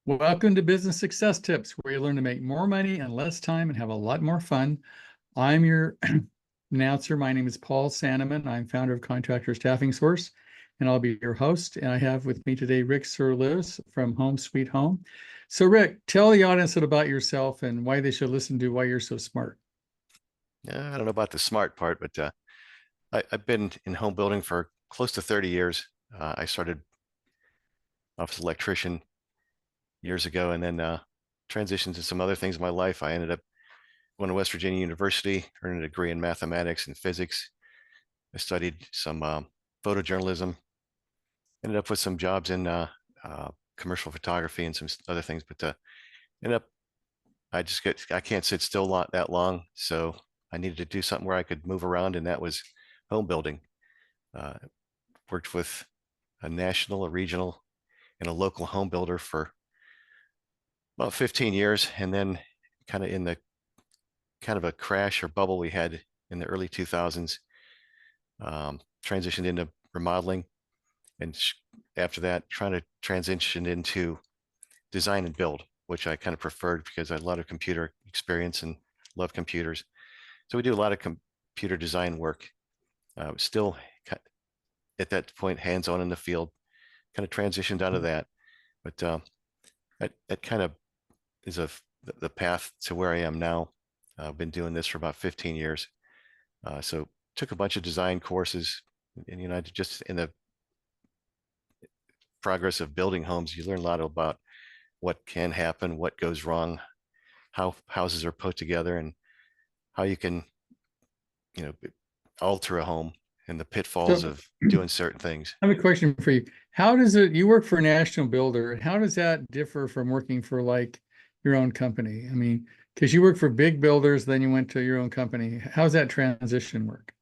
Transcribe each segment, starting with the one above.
Welcome to Business Success Tips, where you learn to make more money in less time and have a lot more fun. I'm your announcer. My name is Paul Sanneman. I'm founder of Contractor Staffing Source, and I'll be your host. And I have with me today Ric SirLouis from Home Sweet Home. So, Ric, tell the audience about yourself and why they should listen to why you're so smart. I don't know about the smart part, but I've been in home building for close to 30 years. I started off as an electrician years ago and then transitioned to some other things in my life. I ended up going to West Virginia University, earned a degree in mathematics and physics. I studied some photojournalism, ended up with some jobs in commercial photography and some other things, but ended up, I can't sit still that long. So I needed to do something where I could move around, and that was home building. Uh, Worked with a national, a regional, and a local home builder for about 15 years. And then kind of in the kind of a crash or bubble we had in the early 2000s, transitioned into remodeling. And after that, trying to transition into design and build, which I kind of preferred because I had a lot of computer experience and love computers. So we do a lot of computer design work. Still at that point, hands-on in the field, kind of transitioned out of that. But that kind of is the path to where I am now. I've been doing this for about 15 years. So took a bunch of design courses, and just in the progress of building homes, you learn a lot about what can happen, what goes wrong, how houses are put together, and how you can, alter a home and the pitfalls So, of doing certain things. I have a question for you. You work for a national builder, and how does that differ from working for like your own company? I mean, because you work for big builders, then you went to your own company. How's that transition work?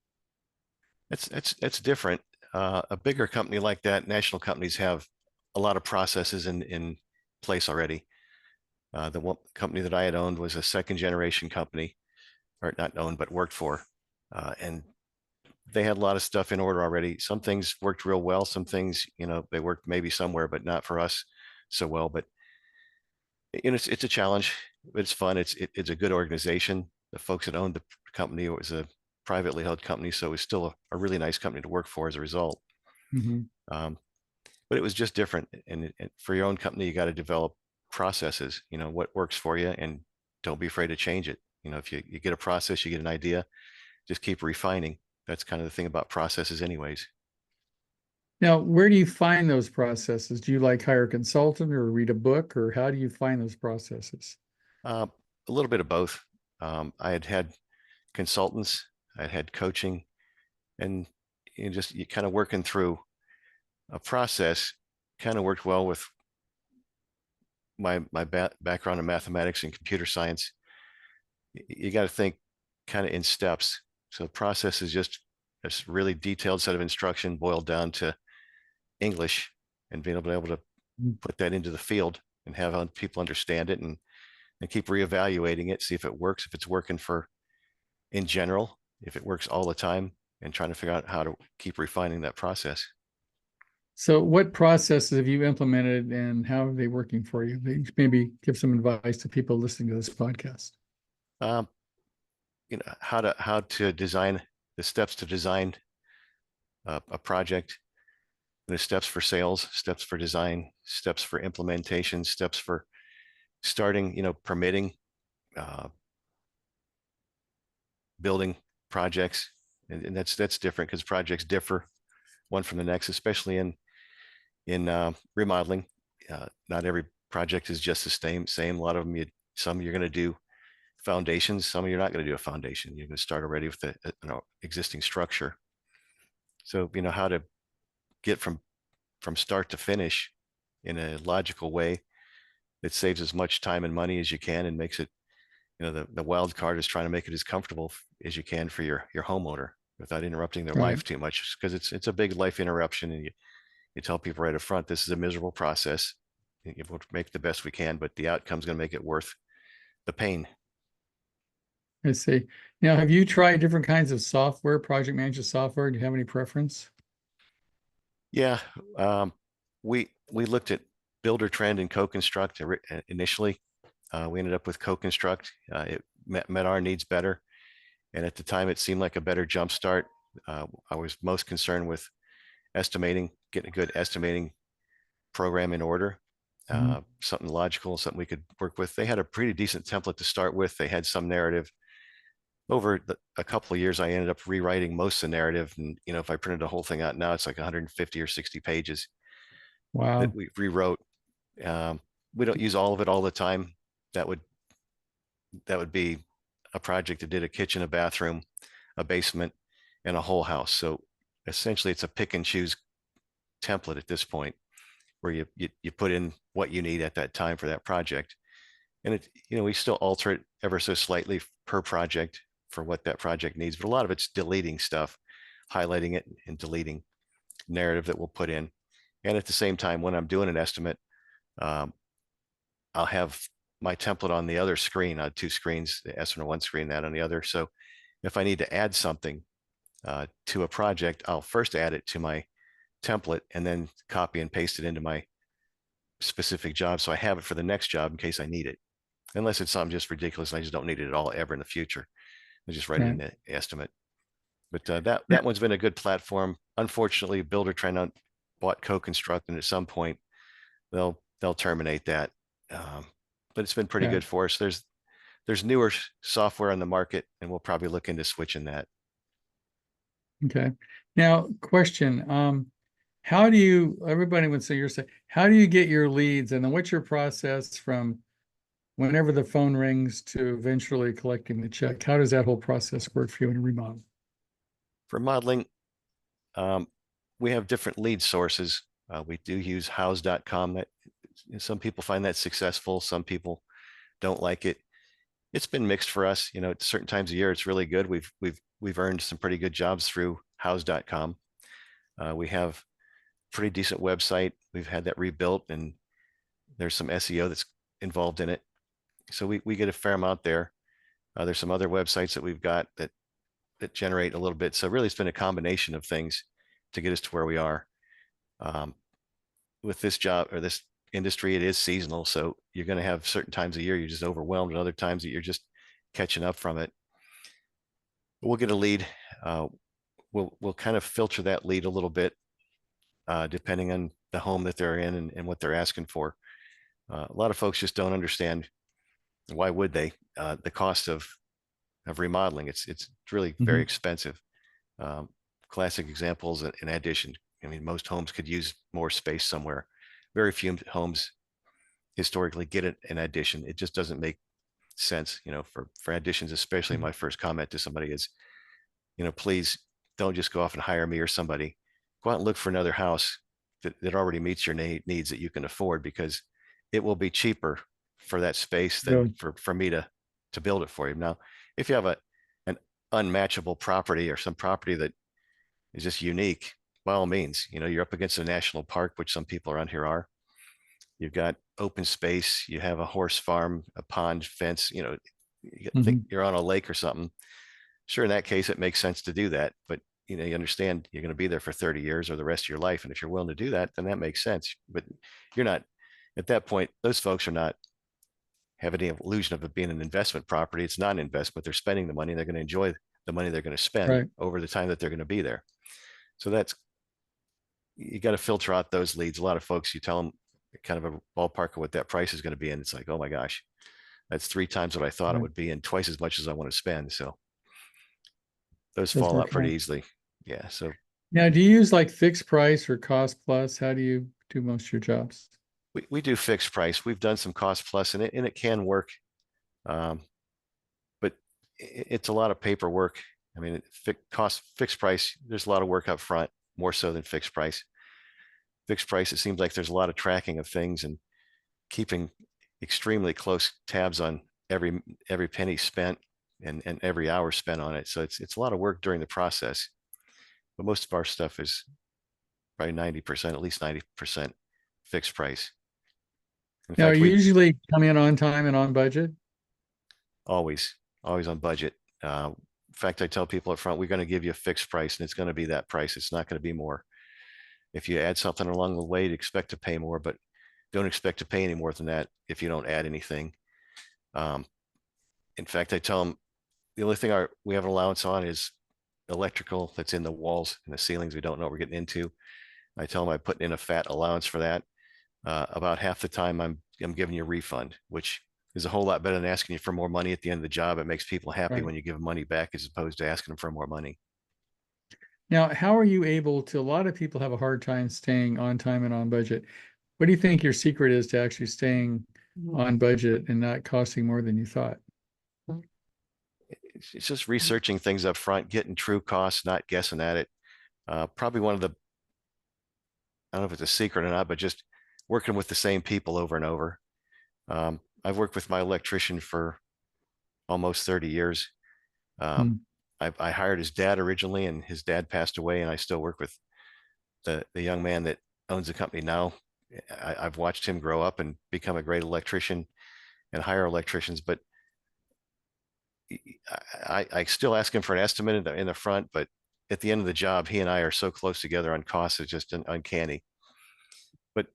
It's different. A bigger company like that, national companies have a lot of processes in place already. The one company that I had owned was a second generation company, or not owned, but worked for. And they had a lot of stuff in order already. Some things worked real well. Some things, they worked maybe somewhere, but not for us so well. But it's a challenge, but it's fun. It's a good organization. The folks that owned the company, it was a privately held company, so it was still a really nice company to work for as a result. Mhm. But it was just different. And for your own company, you got to develop processes. What works for you, and don't be afraid to change it. If you get a process, you get an idea, just keep refining. That's kind of the thing about processes, anyways. Now, where do you find those processes? Do you like hire a consultant or read a book, or how do you find those processes? Uh, a little bit of both. I had consultants, I had coaching, and just you kind of working through a process. Kind of worked well with my background in mathematics and computer science. You got to think kind of in steps. So the process is just a really detailed set of instruction boiled down to English, and being able to Mm. put that into the field and have people understand it, and keep reevaluating it, see if it works, if it's working for in general, if it works all the time, and trying to figure out how to keep refining that process. So, what processes have you implemented, and how are they working for you? Maybe give some advice to people listening to this podcast. Um, how to design, the steps to design a project, the steps for sales, steps for design, steps for implementation, steps for starting, permitting, uh, building projects. And that's different because projects differ one from the next, especially in remodeling. Not every project is just the same. A lot of them, some you're going to do foundations, some you're not going to do a foundation. You're going to start already with the existing structure. So how to get from start to finish in a logical way that saves as much time and money as you can, and makes it, the wild card is trying to make it as comfortable as you can for your homeowner without interrupting their Right. life too much, because it's a big life interruption. And you tell people right up front, this is a miserable process. We'll make the best we can, but the outcome's going to make it worth the pain. I see. Now, have you tried different kinds of software, project management software? Do you have any preference? Yeah, we looked at builder trend in co-construct initially. We ended up with co-construct. It met our needs better. And at the time, it seemed like a better jump start. I was most concerned with estimating, getting a good estimating program in order, Mhm. something logical, something we could work with. They had a pretty decent template to start with. They had some narrative. Over a couple of years, I ended up rewriting most of the narrative. And, if I printed the whole thing out now, it's like 150 or 60 pages that Wow. we rewrote. Um, we don't use all of it all the time. That would be a project that did a kitchen, a bathroom, a basement, and a whole house. So essentially, it's a pick and choose template at this point, where you put in what you need at that time for that project, and we still alter it ever so slightly per project for what that project needs. But a lot of it's deleting stuff, highlighting it, and deleting narrative that we'll put in. And at the same time, when I'm doing an estimate, um, I'll have my template on the other screen. I have two screens, the estimate on one screen, that on the other. So if I need to add something to a project, I'll first add it to my template and then copy and paste it into my specific job. So I have it for the next job in case I need it, unless it's something just ridiculous and I just don't need it at all ever in the future. I just write it in Right. the estimate. But that Yeah. that one's been a good platform. Unfortunately, builder trying to bought co-construct, and at some point they'll terminate that. Um, but it's been pretty Yeah. good for us. There's newer software on the market, and we'll probably look into switching that. Okay. Now, question, how do you, everybody would say, how do you get your leads? And then what's your process from whenever the phone rings to eventually collecting the check? How does that whole process work for you in a remodel? For modeling, um, we have different lead sources. We do use house.com. That some people find that successful. Some people don't like it. It's been mixed for us. At certain times of year, it's really good. We've earned some pretty good jobs through house.com. We have pretty decent website. We've had that rebuilt, and there's some SEO that's involved in it. So we get a fair amount there. There's some other websites that we've got that generate a little bit. So really, it's been a combination of things to get us to where we are. Um, with this job or this industry, it is seasonal. So you're going to have certain times of year you're just overwhelmed, and other times that you're just catching up from it. We'll get a lead. Uh, we'll kind of filter that lead a little bit, depending on the home that they're in and what they're asking for. A lot of folks just don't understand, why would they? The cost of remodeling. It's really very Mhm. expensive. Um, Classic examples, in addition. I mean, most homes could use more space somewhere. Very few homes historically get an addition. It just doesn't make sense, for additions, especially. My first comment to somebody is, please don't just go off and hire me or somebody. Go out and look for another house that already meets your needs that you can afford, because it will be cheaper for that space than Really? for me to build it for you. Now, if you have an unmatchable property, or some property that is just unique, by all means, you're up against a national park, which some people around here are. You've got open space, you have a horse farm, a pond, fence, you think Mhm. you're on a lake or something. Sure, in that case, it makes sense to do that. But you understand you're going to be there for 30 years or the rest of your life. And if you're willing to do that, then that makes sense. But you're not, at that point, those folks are not have any illusion of it being an investment property. It's not an investment. They're spending the money. They're going to enjoy the money they're going to spend Right. over the time that they're going to be there. So you got to filter out those leads. A lot of folks, you tell them kind of a ballpark of what that price is going to be, and it's like, oh my gosh, that's 3 times what I thought it Right. would be, and twice as much as I want to spend. So those Does fall out work pretty out. easily. Yeah. So Now, do you use like fixed price or cost plus? How do you do most of your jobs? we do fixed price. We've done some cost plus, and it can work, um, but it's a lot of paperwork. I mean, fixed price. There's a lot of work up front, more so than fixed price. Fixed price, it seems like there's a lot of tracking of things and keeping extremely close tabs on every penny spent, and every hour spent on it. So it's a lot of work during the process. But most of our stuff is probably 90%, at least 90% fixed price. In Now, are fact, you we usually come in on time and on budget? always, always on budget. In fact, I tell people up front, we're going to give you a fixed price, and it's going to be that price. It's not going to be more. If you add something along the way, to expect to pay more, but don't expect to pay any more than that if you don't add anything. In fact, I tell them the only thing we have an allowance on is electrical that's in the walls and the ceilings we don't know what we're getting into. I tell them I put in a fat allowance for that. About half the time I'm giving you a refund, which is a whole lot better than asking you for more money at the end of the job. It makes people happy Right. when you give them money back as opposed to asking them for more money. Now, how are you able to, a lot of people have a hard time staying on time and on budget. What do you think your secret is to actually staying on budget and not costing more than you thought? It's just researching things up front, getting true costs, not guessing at it. Probably one of the, I don't know if it's a secret or not, but just working with the same people over and over. I've worked with my electrician for almost 30 years. Hmm. I hired his dad originally, and his dad passed away, and I still work with the young man that owns the company now. I've watched him grow up and become a great electrician and hire electricians, but I still ask him for an estimate in the front, but at the end of the job, he and I are so close together on costs, it's just uncanny. But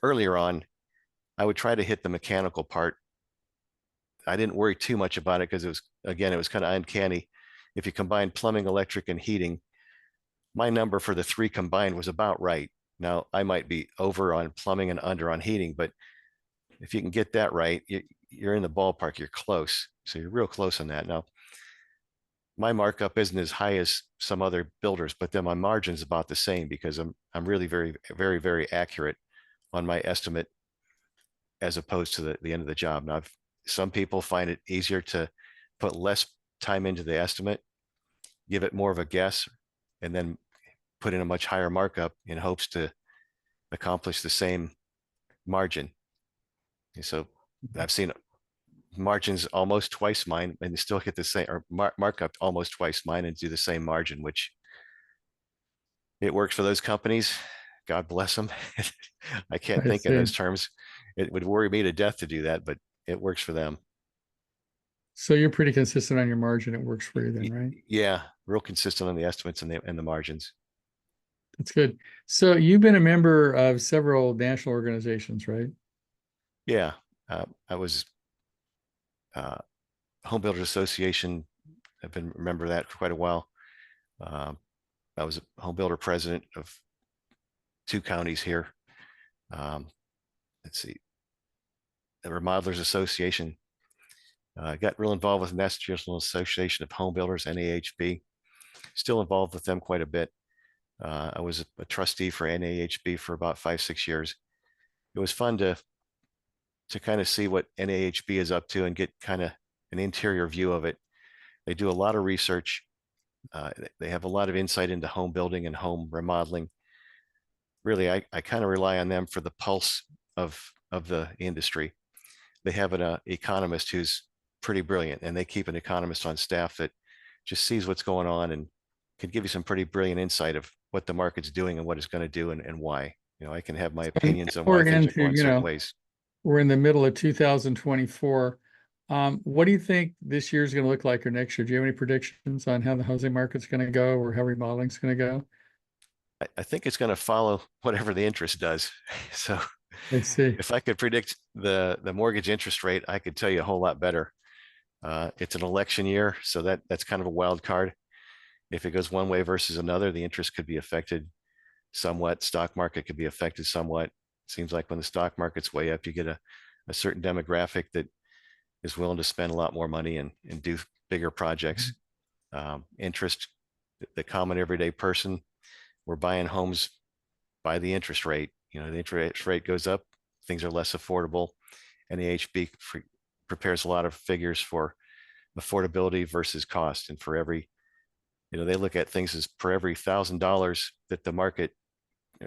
earlier on, I would try to hit the mechanical part. I didn't worry too much about it because it was kind of uncanny. If you combine plumbing, electric, and heating, my number for the three combined was about right. Now I might be over on plumbing and under on heating, but if you can get that right, you're in the ballpark. You're close. So you're real close on that. Now, my markup isn't as high as some other builders, but then my margin's about the same because I'm really very, very, very accurate on my estimate as opposed to the end of the job. Now, some people find it easier to put less time into the estimate, give it more of a guess, and then put in a much higher markup in hopes to accomplish the same margin. And so I've seen margins almost twice mine and still get the same, or markup almost twice mine and do the same margin, which it works for those companies. God bless them. I can't I think in see. those terms. It would worry me to death to do that, but it works for them. So you're pretty consistent on your margin. It works for you then, right? Yeah, real consistent on the estimates and the margins. That's good. So you've been a member of several national organizations, right? Yeah, I was Home Builders Association. I've been a member of that for quite a while. Uh, I was a home builder president of 2 counties here. Um, let's see, the Remodelers Association. I got real involved with the National Association of Home Builders, NAHB. Still involved with them quite a bit. I was a trustee for NAHB for about 5-6 years. It was fun to kind of see what NAHB is up to and get kind of an interior view of it. They do a lot of research. They have a lot of insight into home building and home remodeling. Really, I kind of rely on them for the pulse of the industry. They have an economist who's pretty brilliant, and they keep an economist on staff that just sees what's going on and could give you some pretty brilliant insight of what the market's doing and what it's going to do and why. I can have my And opinions on why we're things are into, going certain ways. we're in the middle of 2024. What do you think this year is going to look like or next year? Do you have any predictions on how the housing market's going to go or how remodeling's going to go? I think it's going to follow whatever the interest does. So I see. if I could predict the mortgage interest rate, I could tell you a whole lot better. It's an election year, so that's kind of a wild card. If it goes one way versus another, the interest could be affected somewhat. Stock market could be affected somewhat. Seems like when the stock market's way up, you get a certain demographic that is willing to spend a lot more money and do bigger projects. Interest, the common everyday person, we're buying homes by the interest rate. The interest rate goes up, things are less affordable. NAHB prepares a lot of figures for affordability versus cost. And for every, they look at things as per every $1,000 that the market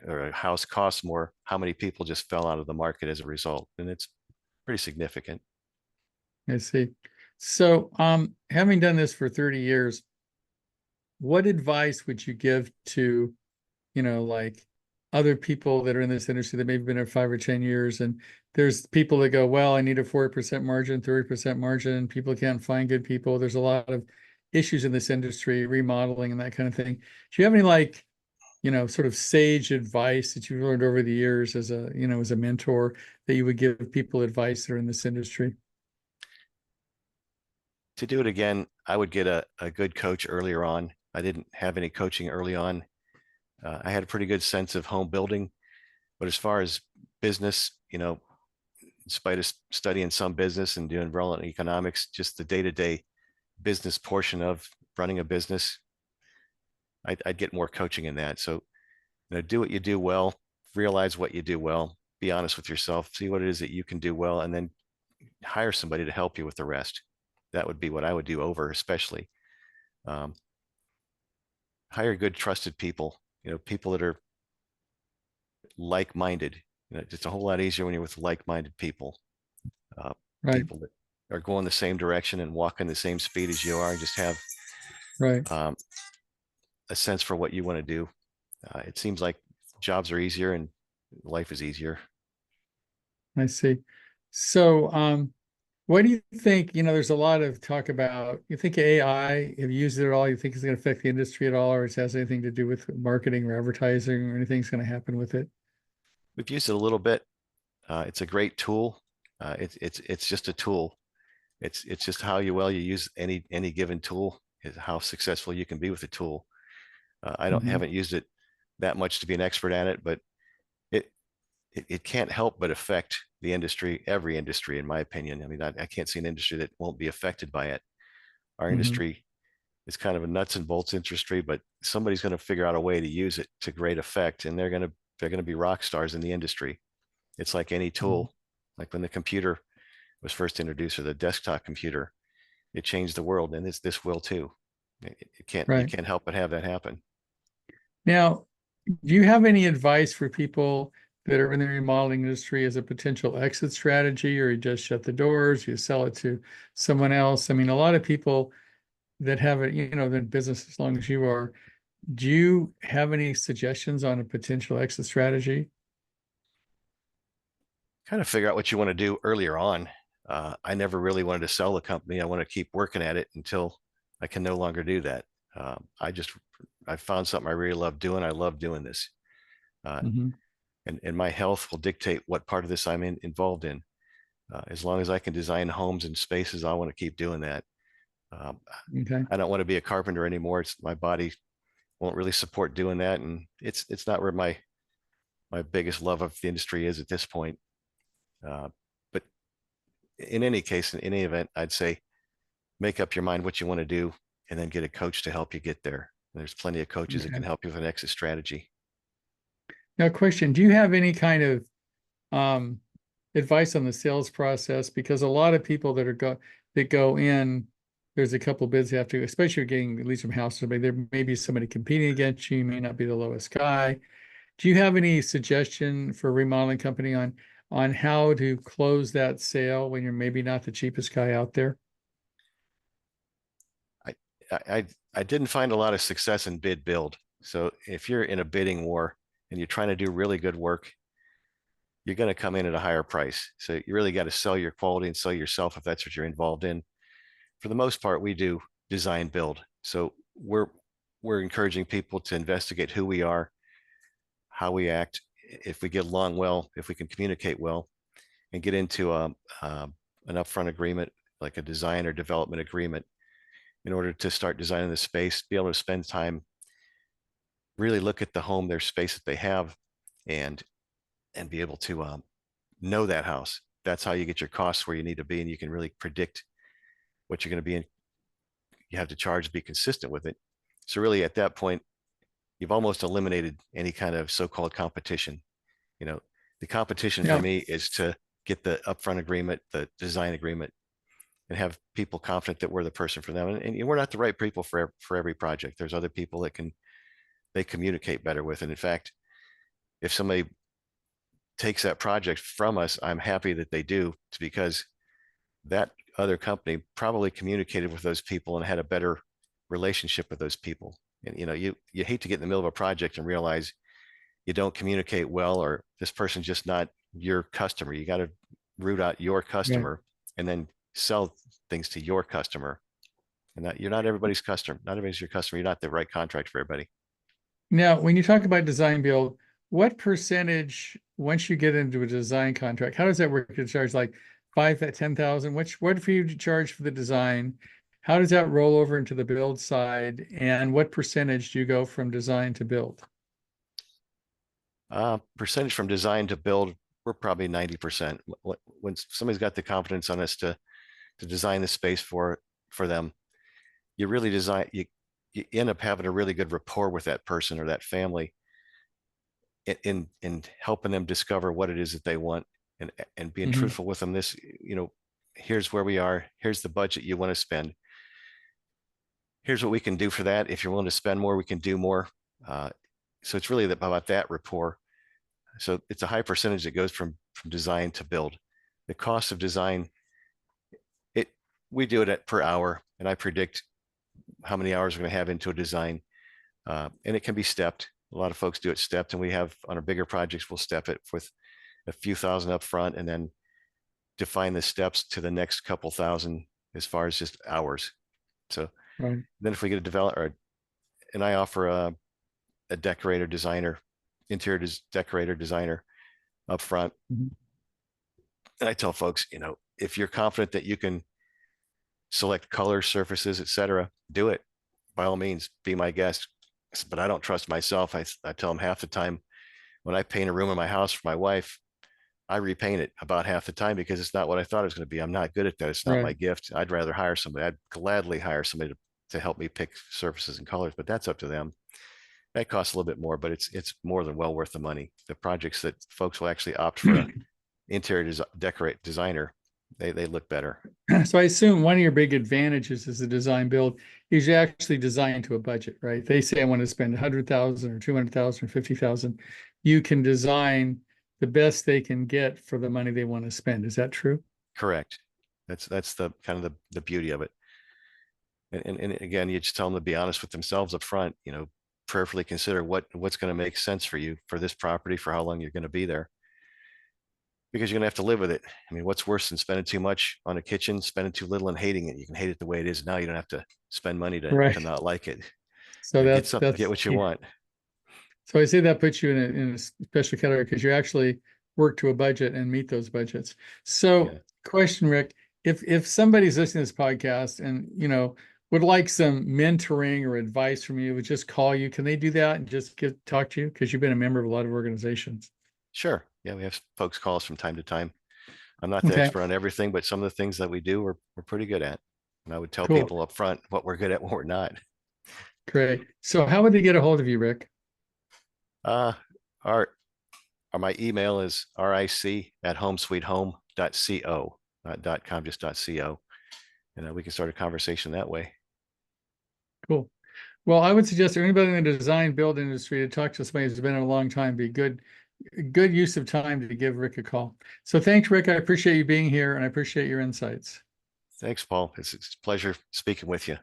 or a house costs more, how many people just fell out of the market as a result. And it's pretty significant. I see. So, having done this for 30 years, what advice would you give to, like other people that are in this industry that maybe been there 5 or 10 years? And there's people that go, well, I need a 40% margin, 30% margin. People can't find good people. There's a lot of issues in this industry, remodeling and that kind of thing. Do you have any like sort of sage advice that you've learned over the years as as a mentor that you would give people advice that are in this industry? To do it again, I would get a good coach earlier on. I didn't have any coaching early on. I had a pretty good sense of home building, but as far as business, in spite of studying some business and doing relevant economics, just the day-to-day business portion of running a business, I'd get more coaching in that. So, do what you do well, realize what you do well, be honest with yourself, see what it is that you can do well, and then hire somebody to help you with the rest. That would be what I would do over, especially. Um, Hire good, trusted people, people that are like-minded. It's a whole lot easier when you're with like-minded people, uh, Right, people that are going the same direction and walking the same speed as you are, and just have right. um, a sense for what you want to do. It seems like jobs are easier and life is easier. I see. So, what do you think? There's a lot of talk about, you think AI, have you used it at all? You think it's going to affect the industry at all, or it has anything to do with marketing or advertising or anything's going to happen with it? We've used it a little bit. It's a great tool. It's just a tool. It's just how you use any given tool is how successful you can be with a tool. I don't Hmm. haven't used it that much to be an expert at it, but it it can't help but affect the industry, every industry, in my opinion. I mean, I can't see an industry that won't be affected by it. Our Hmm. industry is kind of a nuts and bolts industry, but somebody's going to figure out a way to use it to great effect, and they're going to be rock stars in the industry. It's like any Hmm. tool, like when the computer was first introduced, or the desktop computer, it changed the world, and this will too. It can't you Right. can't help but have that happen. Now, do you have any advice for people that are in the remodeling industry as a potential exit strategy, or you just shut the doors, you sell it to someone else? I mean, a lot of people that have it, the business as long as you are, do you have any suggestions on a potential exit strategy? Kind of figure out what you want to do earlier on. I never really wanted to sell the company. I want to keep working at it until I can no longer do that. I found something I really love doing. I love doing this, uh, Hmm. and my health will dictate what part of this involved in. As long as I can design homes and spaces, I want to keep doing that. Um, Okay. I don't want to be a carpenter anymore. My body won't really support doing that, and it's not where my biggest love of the industry is at this point. Uh, but in any case, in any event, I'd say make up your mind what you want to do, and then get a coach to help you get there. There's plenty of coaches that Okay. can help you with an exit strategy. Now, question, do you have any kind of um, advice on the sales process? Because a lot of people that go in, there's a couple of bids you have to, especially if you're getting leads from house, somebody, there may be somebody competing against you, you may not be the lowest guy. Do you have any suggestion for a remodeling company on how to close that sale when you're maybe not the cheapest guy out there? I, I didn't find a lot of success in bid build. So if you're in a bidding war and you're trying to do really good work, you're going to come in at a higher price. So you really got to sell your quality and sell yourself if that's what you're involved in. For the most part, we do design build. So we're encouraging people to investigate who we are, how we act, if we get along well, if we can communicate well, and get into an upfront agreement, like a design or development agreement, in order to start designing the space, be able to spend time, really look at the home, their space that they have, and be able to know that house. That's how you get your costs where you need to be, and you can really predict what you're going to be in. You have to charge to be consistent with it. So really, at that point, you've almost eliminated any kind of so-called competition. You know, the competition for Yeah, me is to get the upfront agreement, the design agreement, and have people confident that we're the person for them. And we're not the right people for every project. There's other people that they communicate better with. And in fact, if somebody takes that project from us, I'm happy that they do, because that other company probably communicated with those people and had a better relationship with those people. And you hate to get in the middle of a project and realize you don't communicate well, or this person's just not your customer. You got to root out your right. customer and then sell things to your customer. And that you're not everybody's customer. Not everybody's your customer. You're not the right contract for everybody. Now, when you talk about design build, what percentage, once you get into a design contract, how does that work? You charge like 5, at 10,000, what if you charge for the design? How does that roll over into the build side? And what percentage do you go from design to build? Percentage from design to build, we're probably 90%. When somebody's got the confidence on us to design the space for them, you really design, you end up having a really good rapport with that person or that family in helping them discover what it is that they want, and being Mhm. truthful with them. Here's where we are. Here's the budget you want to spend. Here's what we can do for that. If you're willing to spend more, we can do more. So it's really about that rapport. So it's a high percentage that goes from design to build. The cost of design, it we do it at per hour, and I predict how many hours we're going to have into a design, and it can be stepped. A lot of folks do it stepped, and we have on our bigger projects, we'll step it with a few thousand up front, and then define the steps to the next couple thousand as far as just hours. So Right. then if we get a developer, and I offer a decorator designer, decorator designer up front. Mhm. And I tell folks, if you're confident that you can select color, surfaces, etc., do it. By all means, be my guest. But I don't trust myself. I tell them half the time when I paint a room in my house for my wife, I repaint it about half the time because it's not what I thought it was going to be. I'm not good at that. It's not my Right. gift. I'd rather hire somebody. I'd gladly hire somebody to help me pick surfaces and colors, but that's up to them. That costs a little bit more, but it's more than well worth the money. The projects that folks will actually opt for a interior decorate designer, they look better. So I assume one of your big advantages as a design build is you actually design to a budget, right? They say I want to spend 100,000 or 200,000 or 50,000. You can design the best they can get for the money they want to spend. Is that true? Correct. That's the kind of the beauty of it. And again, you just tell them to be honest with themselves up front. Prayerfully consider what's going to make sense for you for this property, for how long you're going to be there, because you're going to have to live with it. I mean, what's worse than spending too much on a kitchen, spending too little and hating it? You can hate it the way it is now. You don't have to spend money to Right. not like it. So Get that's something, get what you yeah. want. So I say that puts you in a special category because you actually work to a budget and meet those budgets. So, Yeah, question, Rick, if somebody's listening to this podcast and would like some mentoring or advice from you, would just call you, can they do that and just talk to you? Because you've been a member of a lot of organizations. sure. Yeah, we have folks call us from time to time. I'm not the Okay, expert on everything, but some of the things that we do, we're pretty good at. And I would tell cool, people up front what we're good at, what we're not. great. So how would they get a hold of you, Rick? Uh, our, my email is ric@homesweethome.co, not .com, just .co. And we can start a conversation that way. Cool. Well, I would suggest anybody in the design build industry to talk to somebody who's been in a long time, be good use of time to give Rick a call. So thanks, Rick. I appreciate you being here and I appreciate your insights. Thanks, Paul. It's a pleasure speaking with you.